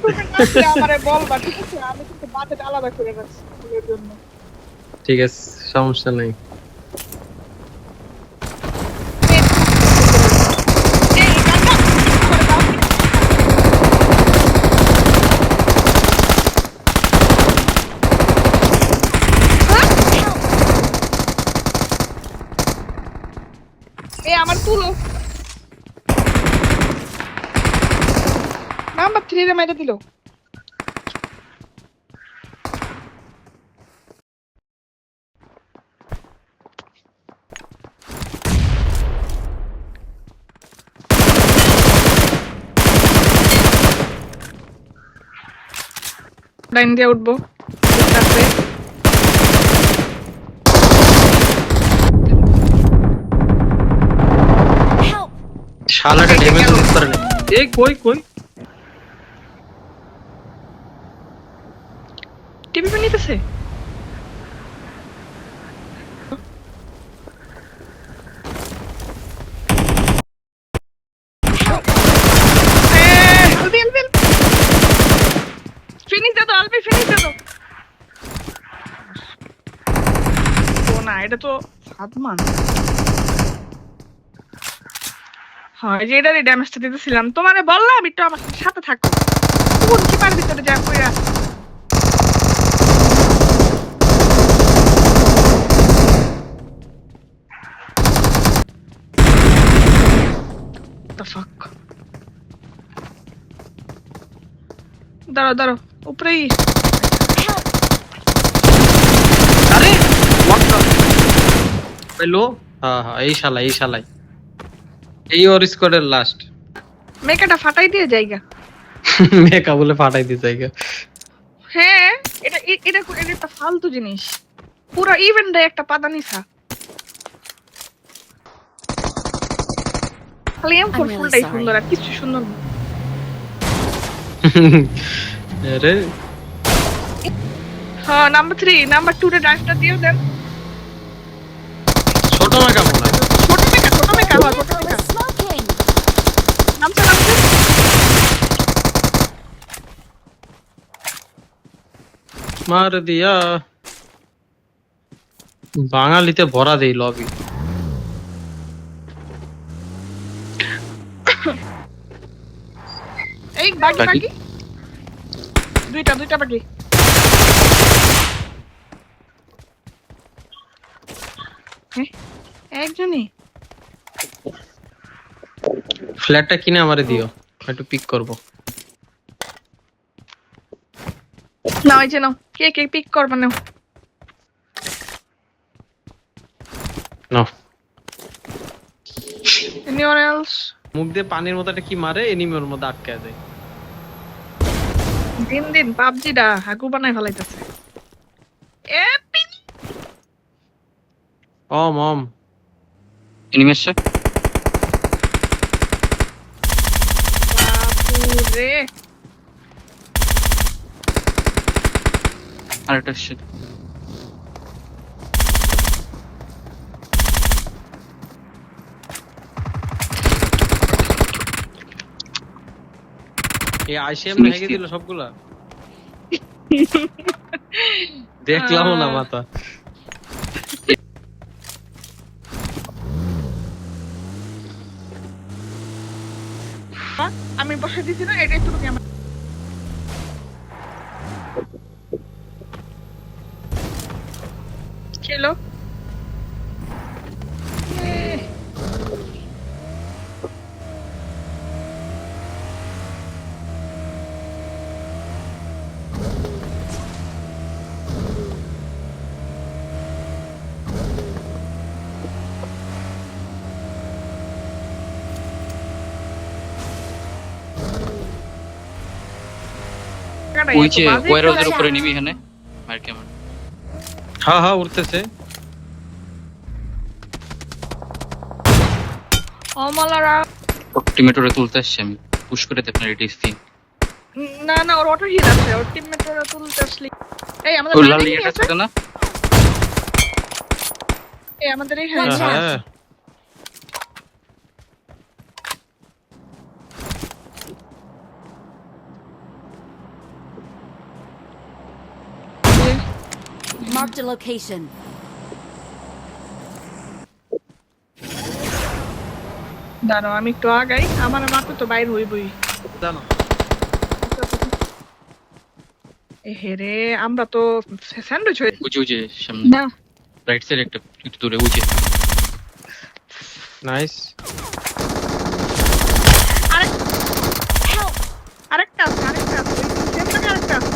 Tournament আসলে আমারে বলবা, ঠিক আছে? আমি কিন্তু বাজেট আলাদা করে রাখছি এর জন্য। ঠিক আছে, সমস্যা নাই। এই গানটা করে দাও। এই আমার তুলো নাম্বার 3 রে মেরে দিল। লাইন দিয়ে উঠবো তারপরে শালাটা ড্যামেজ দিতে পারে না। এ কই কই টিভি পে নিতেছে। ফিনিশ দে তো, আলবি ফিনিশ দে তো। ও না, এটা তো সাদমান। হ্যাঁ, যে এটারই ড্যামেজটা দিতেছিলাম। তোমারে বললাম একটু আমার সাথে থাকো। কোন কিপার ভিতরে যা কইরা। The fuck? দাঁড়াও দাঁড়াও, উপরেই। আরে what the হ্যালো। হ্যাঁ হ্যাঁ, এই শালাই এই ওর স্কোয়াডের লাস্ট। মেকাটা ফাটাই দিয়ে জায়গা। মেকা বলে ফাটাই দিতে জায়গা। হ্যাঁ, এটা এটা এটা একটা ফালতু জিনিস। পুরো ইভেন্টে একটা পাতা নিছা। খালি এম ফোর ফুলটাই সুন্দর, আর কিছু সুন্দর না। আরে হ্যাঁ, নাম্বার 3, নাম্বার 2 রে ডাইভটা দিয়ে দেন। ছোট মেকা মনে হয়। ছোট মেকা, ছোট মেকা, হ্যাঁ ছোট মেকা। নামছে নামছে। মার দিয়া বাঙালিতে ভরা দেই লবি। এই বাকি বাকি দুইটা বাকি। একজনই। ফ্ল্যাটটা কিনে আমারে দিও, একটু পিক করব। না ওই যে নাও, কে কে পিক করবে নাও। নাও। Anyone else? মুখ দিয়ে পানির মতো একটা কি মারে, এনিমির মধ্যে আটকায় যায়। দিন দিন পাবজিটা হাগু বানায় ফেলাইতেছে। এ পিন মম এনিমেশন বাপুরে। আরেকটা শিট এই আইসিএম ভেঙে দিল সবগুলা। দেখলাম না মাথা। আমি বসে দিছি না, এটাই তো আমার ছিল। ওই যে ওয়্যারহাউসের উপরে নিবি এখানে মার কেমন হ্যাঁ হ্যাঁ উঠতেছে। অমলারা টিমেটোরে তুলতে আসছি আমি, পুশ করে দে আপনার ডিসি। না না, ওর অটো হিট আছে, ওর টিমমেটরা তুলতে আসলি। এই আমাদের ওই লাল লাইনে কি ইয়েটা আছে? ছিল না? এই আমাদের এই হ্যাঁ হ্যাঁ হ্যাঁ Marked a location. দাঁড়াও আমি একটু আগাই, আমার মাত্র তো বাইর হইবই। জানো হেরে আমরা তো স্যান্ডউইচ হয়ে উঁচু উঁচু সামনে না। রাইট সাইড একটা একটু দূরে উঁচে নাইস আরেকটা আছে, আরেকটা আছে, সেম জায়গায় আরেকটা আছে।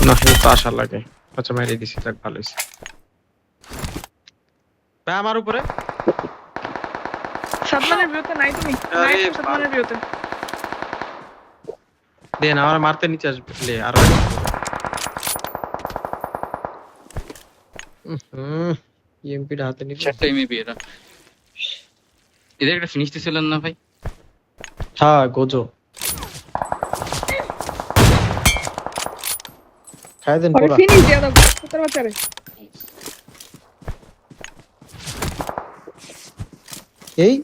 না এই তো আশা লাগে আচ্ছা মাইরে দিছি যাক ভালো হইছে ভাই আমার উপরে সাদমানের ভিউতে নাই তুমি? আরে নাই তো সাদমানের ভিউতে। দেন আমার মারতে নিচে আসবে আর ইএমপিটা হাতে নিয়ে চারটা মেবি এরা এদের একটা ফিনিশ দিছিলেন না ভাই হ্যাঁ গোজো খাই দেন পরে পুরা ফিনিশ দিয়ে দাও কুত্তার বাচ্চারে। এই